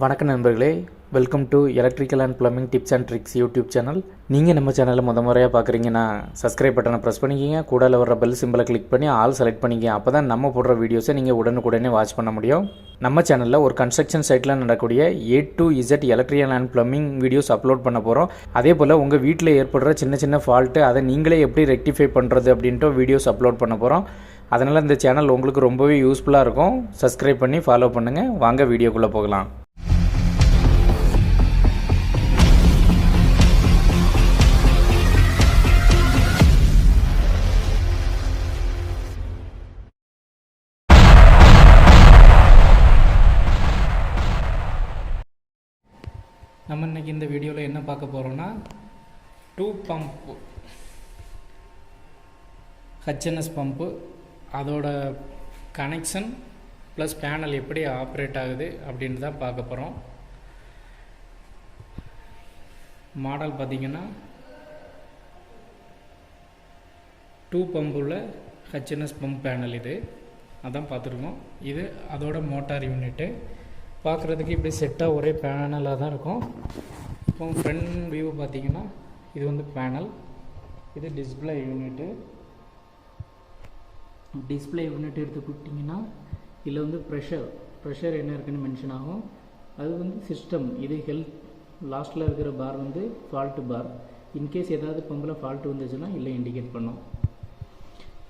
வணக்கம் நண்பர்களே, welcome to electrical and plumbing tips and tricks YouTube channel. நீங்கள் நம்ம சேனலை முறையாக பார்க்குறீங்கன்னா சப்ஸ்கிரைப் பட்டனை ப்ரெஸ் பண்ணிக்கிங்க, கூடல வர பெல் சிம்பிளை கிளிக் பண்ணி ஆல் செலக்ட் பண்ணிக்கிங்க. அப்போ தான் நம்ம போடுற வீடியோஸை நீங்கள் உடனுக்குடனே வாட்ச் பண்ண முடியும். நம்ம சேனலில் ஒரு கன்ஸ்ட்ரக்ஷன் சைட்டில் நடக்கக்கூடிய A to Z electrical and plumbing videos upload பண்ண போகிறோம். அதே போல் உங்கள் வீட்டில் ஏற்படுற சின்ன சின்ன ஃபால்ட்டு அதை நீங்களே எப்படி ரெக்டிஃபை பண்ணுறது அப்படின்ட்டு வீடியோஸ் அப்லோட் பண்ண போகிறோம். அதனால் இந்த சேனல் உங்களுக்கு ரொம்பவே யூஸ்ஃபுல்லாக இருக்கும். சப்ஸ்கிரைப் பண்ணி ஃபாலோ பண்ணுங்கள். வாங்க வீடியோக்குள்ளே போகலாம். நம்ம இன்றைக்கி இந்த வீடியோவில் என்ன பார்க்க போகிறோன்னா, 2 பம்ப்பு HNS பம்ப்பு அதோட கனெக்ஷன் ப்ளஸ் பேனல் எப்படி ஆப்ரேட் ஆகுது அப்படின்னு தான் பார்க்க போகிறோம். மாடல் பார்த்திங்கன்னா 2 பம்புள்ள HNS பம்ப் பேனல் இது அதான் பார்த்துருக்கோம். இது அதோட மோட்டார் யூனிட்டு பார்க்குறதுக்கு இப்படி செட்டாக ஒரே பேனலாக தான் இருக்கும். இப்போ ஃப்ரண்ட் வியூ பார்த்திங்கன்னா இது வந்து பேனல், இது டிஸ்பிளே யூனிட்டு. டிஸ்பிளே யூனிட் எடுத்துக்கிட்டிங்கன்னா இதில் வந்து ப்ரெஷர் என்ன இருக்குன்னு மென்ஷன் ஆகும். அது வந்து சிஸ்டம், இது ஹெல்த். லாஸ்ட்டில் இருக்கிற பார் வந்து ஃபால்ட்டு பார். இன்கேஸ் ஏதாவது பம்பில் ஃபால்ட்டு வந்துச்சுன்னா இல்லை இண்டிகேட் பண்ணும்.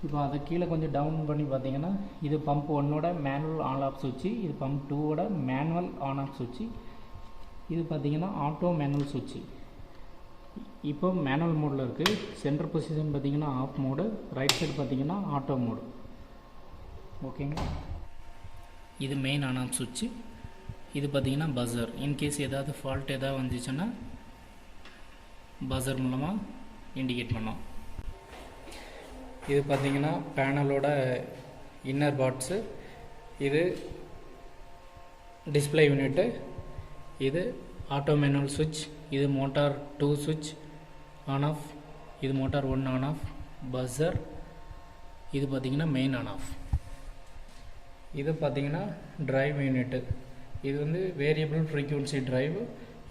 இப்போ அதை கீழே கொஞ்சம் டவுன் பண்ணி பார்த்தீங்கன்னா இது பம்ப் 1ஓட மேனுவல் ஆன் ஆஃப் சுவிட்சு, இது பம்ப் 2ஓட மேனுவல் ஆன் ஆஃப் சுவிட்சு, இது பார்த்திங்கன்னா ஆட்டோ மேனுவல் சுவிட்சு. இப்போ மேனுவல் மோடில் இருக்குது. சென்டர் பொசிஷன் பார்த்திங்கன்னா ஆஃப் மோடு, ரைட் சைடு பார்த்திங்கன்னா ஆட்டோ மோடு. ஓகேங்க, இது மெயின் ஆன் ஆஃப் சுவிட்சு. இது பார்த்திங்கன்னா பஸர். இன்கேஸ் ஏதாவது ஃபால்ட் ஏதாவது வந்துச்சுன்னா பஸர் மூலமாக இண்டிகேட் பண்ணோம். இது பார்த்திங்கன்னா பேனலோட இன்னர் பார்ட்ஸு, இது டிஸ்பிளே யூனிட்டு, இது ஆட்டோ மேனுவல் சுவிட்ச், இது மோட்டார் 2 சுவிட்ச் ஆன் ஆஃப், இது மோட்டார் 1 ஆன் ஆஃப், பஸர், இது பார்த்திங்கன்னா மெயின் ஆன் ஆஃப். இது பார்த்திங்கன்னா டிரைவ் யூனிட்டு, இது வந்து வேரியபிள் ஃப்ரீக்வன்சி டிரைவ்.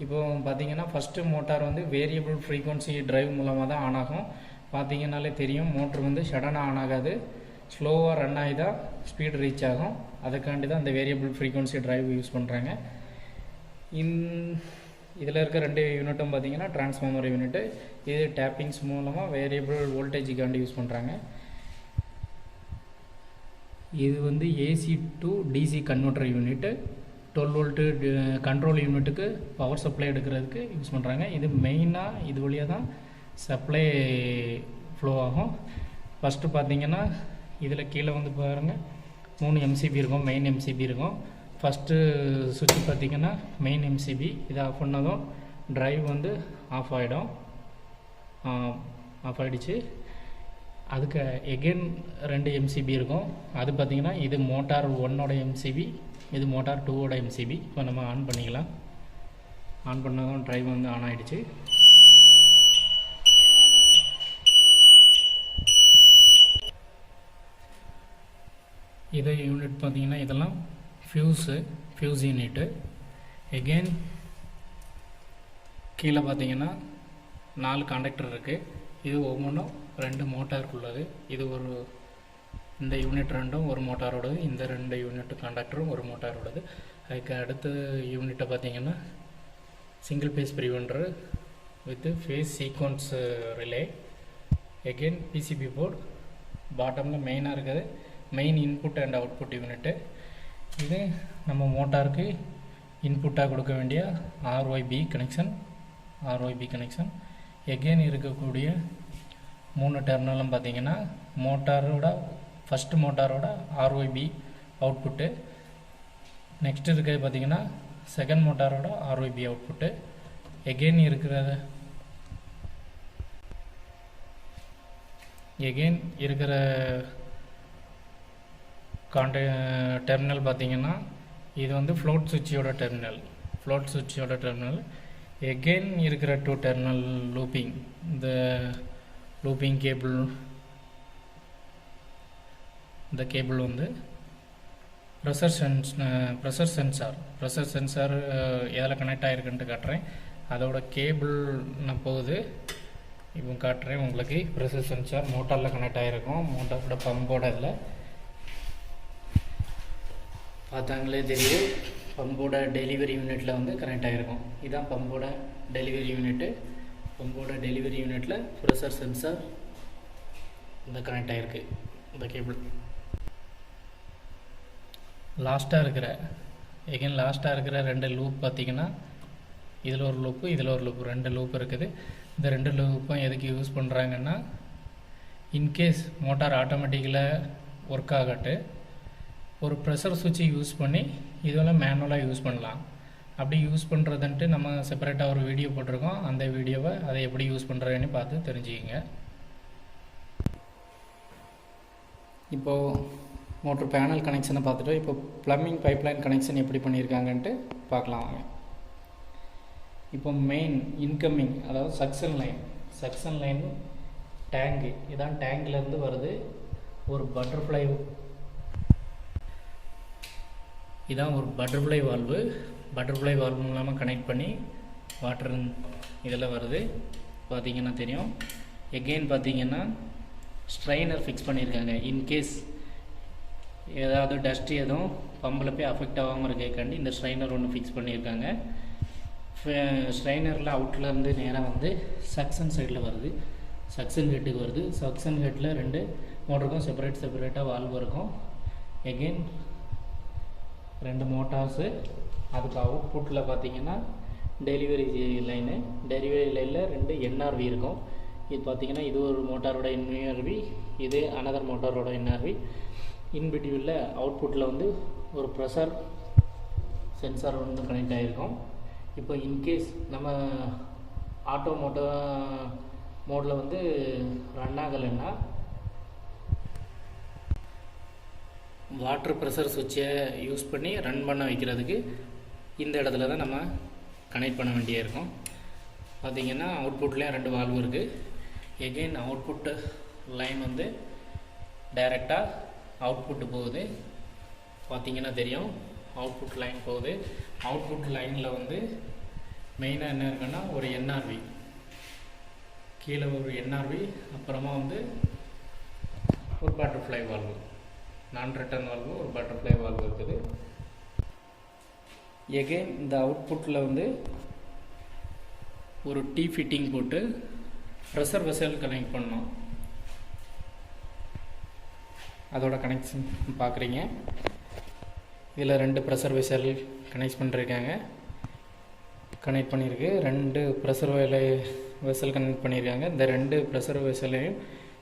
இப்போ பார்த்திங்கன்னா ஃபஸ்ட்டு மோட்டார் வந்து வேரியபிள் ஃப்ரீக்வன்சி டிரைவ் மூலமாக தான் ஆன் ஆகும். பார்த்திங்கனாலே தெரியும், மோட்ரு வந்து சடனாக ஆன் ஆகாது, ஸ்லோவாக ரன் ஆகி தான் ஸ்பீடு ரீச் ஆகும். அதுக்காண்டி தான் இந்த வேரியபிள் ஃப்ரீக்வன்சி டிரைவ் யூஸ் பண்ணுறாங்க. இதில் இருக்க 2 யூனிட்டும் பார்த்திங்கன்னா டிரான்ஸ்ஃபார்மர் யூனிட்டு. இது டேப்பிங்ஸ் மூலமாக வேரியபிள் வோல்டேஜுக்காண்டி யூஸ் பண்ணுறாங்க. இது வந்து AC to DC converter unit. 12 volt control யூனிட்டுக்கு பவர் சப்ளை எடுக்கிறதுக்கு யூஸ் பண்ணுறாங்க. இது மெயினாக இது வழியாக தான் சப்ளை ஃப்ளோ ஆகும். ஃபஸ்ட்டு பார்த்திங்கன்னா இதில் கீழே வந்து பாருங்கள் 3 MCB இருக்கும், மெயின் MCB இருக்கும். ஃபஸ்ட்டு சுவிட்ச் பார்த்திங்கன்னா மெயின் MCB. இதை ஆஃப் பண்ணதும் ட்ரைவ் வந்து ஆஃப் ஆகிடும். ஆஃப் ஆகிடுச்சு. அதுக்கு எகெயின் 2 MCB இருக்கும். அது பார்த்திங்கன்னா இது மோட்டார் 1ஓட MCB, இது மோட்டார் 2ஓட MCB. இப்போ நம்ம ஆன் பண்ணிக்கலாம். ஆன் பண்ணதும் ட்ரைவ் வந்து ஆன் ஆகிடுச்சு. இதே யூனிட் பார்த்திங்கன்னா இதெல்லாம் ஃபியூஸ் யூனிட்டு. எகெயின் கீழே பார்த்திங்கன்னா 4 காண்டக்டர் இருக்குது. இது ஒவ்வொன்றும் 2 மோட்டாருக்குள்ளது. இது இந்த யூனிட் 2ம் ஒரு மோட்டாரோடது, இந்த 2 யூனிட் காண்டக்டரும் ஒரு மோட்டாரோடது. அதுக்கு அடுத்த யூனிட்டை பார்த்திங்கன்னா single phase preventer with phase sequence relay. Again PCB board. பாட்டமில் மெயினாக இருக்குது main input and output unit. இது நம்ம மோட்டாருக்கு இன்புட்டாக கொடுக்க வேண்டிய RYB கனெக்ஷன். எகெயின் இருக்கக்கூடிய 3 டெர்மினலும் பார்த்திங்கன்னா ஃபஸ்ட்டு மோட்டாரோட RYB அவுட்புட்டு. நெக்ஸ்ட் இருக்கிறது பார்த்திங்கன்னா செகண்ட் மோட்டாரோட RYB அவுட்புட்டு. எகெயின் இருக்கிற டெர்மினல் பார்த்திங்கன்னா இது வந்து ஃப்ளோட் சுவிட்சோட டெர்மினல். எகெயின் இருக்கிற 2 டெர்மினல் இந்த லூப்பிங் கேபிள், இந்த கேபிள் வந்து ப்ரெஷர் சென்சார் எதில் கனெக்ட் ஆகிருக்குன்ட்டு காட்டுறேன். அதோட கேபிள் நான் போகுது இப்போ காட்டுறேன் உங்களுக்கு. ப்ரெஷர் சென்சார் மோட்டாரில் கனெக்ட் ஆகிருக்கும். மோட்டாரோட பம்போட இதில் பார்த்தாங்களே தெரியும். பம்போட டெலிவரி யூனிட்டில் வந்து கனெக்ட் ஆகிருக்கும். இதுதான் பம்போட டெலிவரி யூனிட்டு. பம்போட டெலிவரி யூனிட்டில் ப்ரெஷர் சென்சார் இந்த கனெக்ட் ஆகிருக்கு இந்த கேபிள். லாஸ்ட்டாக இருக்கிற ரெண்டு லூப் பார்த்திங்கன்னா இதில் ஒரு லூப்பு இதில் ஒரு லூப்பு, ரெண்டு லூப் இருக்குது. இந்த ரெண்டு லூப்பும் எதுக்கு யூஸ் பண்ணுறாங்கன்னா, இன்கேஸ் மோட்டார் ஆட்டோமேட்டிக்கில் ஒர்க் ஆகட்டு ஒரு ப்ரெஷர் சுவிட்சை யூஸ் பண்ணி இதெல்லாம் மேனுவலாக யூஸ் பண்ணலாம். அப்படி யூஸ் பண்ணுறதுன்ட்டு நம்ம செப்பரேட்டாக ஒரு வீடியோ போட்டிருக்கோம். அந்த வீடியோவை அதை எப்படி யூஸ் பண்ணுறதுன்னு பார்த்து தெரிஞ்சுக்கிங்க. இப்போது மோட்டர் பேனல் கனெக்ஷனை பார்த்துட்டு இப்போ ப்ளம்பிங் பைப்லைன் கனெக்ஷன் எப்படி பண்ணியிருக்காங்கன்ட்டு பார்க்கலாம் வாங்க. இப்போ மெயின் இன்கமிங், அதாவது சக்ஷன் லைன் டேங்கு, இதான் டேங்க்லேருந்து வருது. ஒரு பட்டர்ஃப்ளை வால்வு மூலமாக கனெக்ட் பண்ணி வாட்டர் இதில் வருது. பார்த்திங்கன்னா தெரியும். எகெயின் பார்த்திங்கன்னா ஸ்ட்ரைனர் ஃபிக்ஸ் பண்ணியிருக்காங்க. இன்கேஸ் ஏதாவது டஸ்ட் எதுவும் பம்பில் போய் அஃபெக்ட் ஆகாமல் இருக்கேக்காண்டி இந்த ஸ்ட்ரைனர் ஒன்று ஃபிக்ஸ் பண்ணியிருக்காங்க. ஸ்ட்ரைனரில் அவுட்லேருந்து நேராக வந்து சக்ஷன் சைடில் வருது, சக்ஷன் ஹெட்டுக்கு வருது. சக்ஷன் ஹெட்டில் ரெண்டு மோட்டருக்கும் செப்பரேட்டாக வால்வு இருக்கும். எகெயின் ரெண்டு மோட்டார்ஸு. அதுக்கு அவுட்புட்டில் பார்த்திங்கன்னா டெலிவரி லைனில் ரெண்டு என்ஆர்வி இருக்கும். இது பார்த்திங்கன்னா இது ஒரு மோட்டாரோட என்ஆர்வி, இது அனதர் மோட்டாரோட என்ஆர்வி. இன்பிட்வீனில் அவுட்புட்டில் வந்து ஒரு ப்ரெஷர் சென்சார் வந்து கனெக்ட் ஆகிருக்கும். இப்போ இன்கேஸ் நம்ம ஆட்டோ மோடில் வந்து ரன் ஆகலைன்னா வாட்டர் ப்ரெஷர் சுவிட்சை யூஸ் பண்ணி ரன் பண்ண வைக்கிறதுக்கு இந்த இடத்துல தான் நம்ம கனெக்ட் பண்ண வேண்டிய இருக்கும். பார்த்திங்கன்னா அவுட்புட்லேயும் ரெண்டு வால்வு இருக்குது. எகெயின் அவுட்புட் லைன் வந்து டைரெக்டாக அவுட்புட்டு போகுது. பார்த்திங்கன்னா தெரியும், அவுட்புட் லைன் போகுது. அவுட்புட் லைனில் வந்து மெயினாக என்ன இருக்குன்னா ஒரு என்ஆர்வி, கீழே ஒரு என்ஆர்வி, அப்புறமா வந்து ஒரு பட்டர்ஃப்ளை வால்வு, நான் ரிட்டர்ன் வால்வு, ஒரு பட்டர்ஃப்ளை வால்வு இருக்குது. எகெயின் இந்த அவுட்புட்டில் வந்து ஒரு டீ ஃபிட்டிங் போட்டு ப்ரெஷர் வெசல் கனெக்ட் பண்ணோம். அதோட கனெக்ஷன் பார்க்குறீங்க. இதில் ரெண்டு ப்ரெஷர் வெசல் கனெக்ட் பண்ணியிருக்கு. ரெண்டு ப்ரெஷர் வெசல் கனெக்ட் பண்ணியிருக்காங்க. இந்த ரெண்டு ப்ரெஷர் வெசலையும்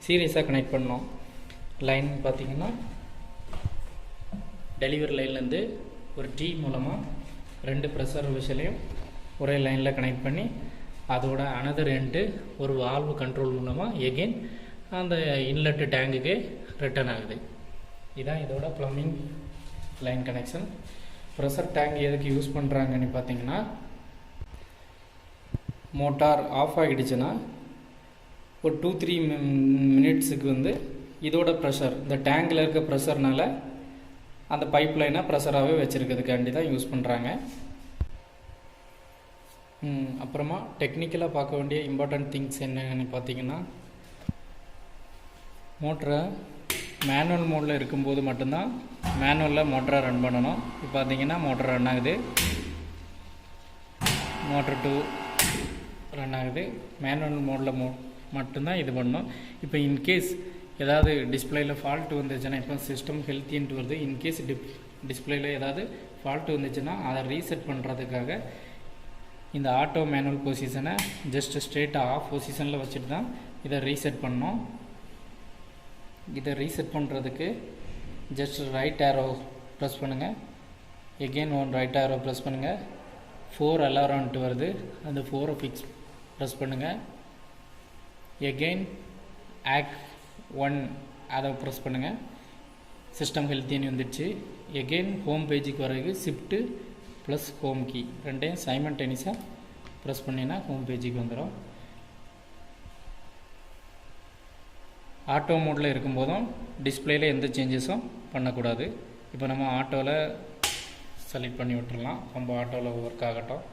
சீரியஸாக கனெக்ட் பண்ணோம். லைன் பார்த்திங்கன்னா டெலிவரி லைன்லேருந்து ஒரு டீ மூலமாக ரெண்டு ப்ரெஷர் வெசலையும் ஒரே லைனில் கனெக்ட் பண்ணி அதோட அனதர் எண்டு ஒரு வால்வு கண்ட்ரோல் மூலமாக எகெயின் அந்த இன்லெட்டு டேங்குக்கு ரிட்டர்ன் ஆகுது. இதுதான் இதோட plumbing line connection. Pressure tank எதுக்கு யூஸ் பண்ணுறாங்கன்னு பார்த்தீங்கன்னா, மோட்டார் ஆஃப் ஆகிடுச்சுன்னா ஒரு 2-3 மினிட்ஸுக்கு வந்து இதோட ப்ரெஷர், இந்த டேங்கில் இருக்க ப்ரெஷர்னால் அந்த பைப் லைனை ப்ரெஷராகவே வச்சுருக்கிறதுக்காண்டி தான் யூஸ் பண்ணுறாங்க. அப்புறமா டெக்னிக்கலாக பார்க்க வேண்டிய இம்பார்ட்டண்ட் திங்ஸ் என்னன்னு பார்த்தீங்கன்னா, மோட்டரை மேனுவல் மோடில் இருக்கும்போது மட்டும்தான் மேனுவலில் மோட்டரை ரன் பண்ணணும். இப்போ பார்த்தீங்கன்னா மோட்டர் ரன் ஆகுது, மோட்டர் 2 ரன் ஆகுது. மேனுவல் மோடில் மட்டும்தான் இது பண்ணணும். இப்போ இன்கேஸ் ஏதாவது டிஸ்பிளேயில் ஃபால்ட்டு வந்துச்சுன்னா, இப்போ சிஸ்டம் ஹெல்த்தின்ட்டு வருது, இன்கேஸ் டிஸ்பிளேயில் ஏதாவது ஃபால்ட்டு வந்துச்சுன்னா அதை ரீசெட் பண்ணுறதுக்காக இந்த ஆட்டோ மேனுவல் பொசிஷனை ஜஸ்ட் ஸ்ட்ரெயிட்டாக ஆஃப் பொசிஷனில் வச்சுட்டு தான் இதை ரீசெட் பண்ணோம். இதை ரீசெட் பண்ணுறதுக்கு ஜஸ்ட் ரைட் ஆரோ ப்ரெஸ் பண்ணுங்கள். Again one right arrow press பண்ணுங்கள். 4 அலாரம்ட்டு வருது, அந்த 4 ஃபிக்ஸ் ப்ரெஸ் பண்ணுங்கள். எகெயின் ஆக்ட் 1 அதை ப்ரெஸ் பண்ணுங்கள். சிஸ்டம் ஹெல்த்தின்னு வந்துடுச்சு. எகெயின் ஹோம் பேஜுக்கு வர்றதுக்கு ஷிஃப்ட்டு ப்ளஸ் ஹோம் கீ ரெண்டையும் சைமல்டேனியஸாக ப்ரெஸ் பண்ணினா ஹோம் பேஜுக்கு வந்துடும். ஆட்டோ மோடில் இருக்கும்போதும் டிஸ்பிளேயில் எந்த சேஞ்சஸும் பண்ணக்கூடாது. இப்போ நம்ம ஆட்டோவில் செலக்ட் பண்ணி விட்டுறலாம். நம்ம ஆட்டோவில் ஒர்க் ஆகட்டும்.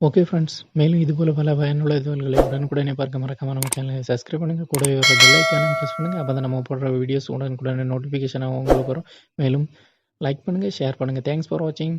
ஓகே ஃப்ரெண்ட்ஸ், மேலும் இதுபோல் பல பயனுள்ள தகவல்களை உடனுக்குடனே பார்க்க மறக்காம நம்ம சேனலை சப்ஸ்கிரைப் பண்ணுங்கள். கூடவே ஒரு பெல் ஐக்கானும் ப்ரெஸ் பண்ணுங்கள். அப்போ தான் நம்ம போடுற வீடியோஸ் உடனுக்குடனே நோட்டிஃபிகேஷனாக உங்களுக்கு வரும். மேலும் லைக் பண்ணுங்கள், ஷேர் பண்ணுங்கள். தேங்க்ஸ் ஃபார் வாட்சிங்.